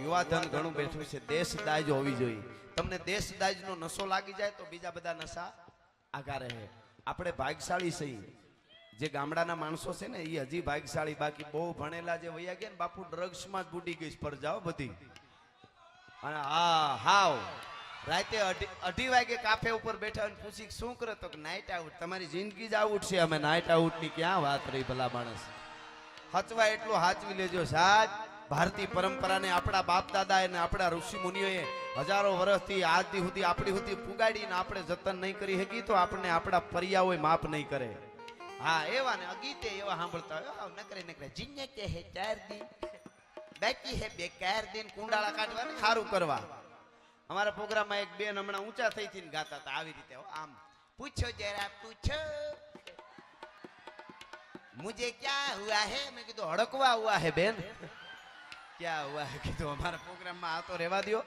યુવાધન ઘણું બેઠું છે, દેશદાજ હોવી જોઈએ. તમને દેશદાજનો નશો લાગી જાય તો બીજા બધા નશા આગા રહે. આપણે ભાગશાળી છીએ. જે ગામડાના માણસો છે ને એ હજી ભાગશાળી, બાકી બહુ ભણેલા જે વૈયા ગયા ને બાપુ ડ્રગ્સમાં જ બુડી ગઈ સ્પર્ધાઓ બધી. અને હા હાવ રાતે અઢી વાગે કાફે ઉપર બેઠા હોય પૂછી શું કરો તો નાઇટ આઉટ. તમારી જિંદગી જ આઉટ છે, અમે નાઇટ આઉટ ની ક્યાં વાત રહી ભલા માણસ. હચવા એટલું હાચવી લેજો સાહેબ. ભારતીય પરંપરાને આપણા બાપ દાદા અને આપણા ઋષિ મુનિઓએ હજારો વર્ષથી આજ દી સુધી આપણી સુધી પુગાડીને આપણે જતન નહીં કરી શકી તો આપણને આપણા ફરિયાઓ માફ નહીં કરે. હા એવા ને ગીતે એવા સાંભળતા હોય નકરે નકરે જીને કે હે 4 દિન બાકી હે બેકાર દિન કુંડાળા કાઢવા સારું કરવા. અમારા પ્રોગ્રામમાં એક બેન હમણાં ઊંચા થઈ થી ગાતા હતા આવી રીતે આમ પૂછો જરા પૂછો મુझे क्या हुआ है. મેં કીધું હડકવા હુઆ હે બેન. क्या हुआ है કીધું અમારા પ્રોગ્રામમાં આ તો રહેવા દો.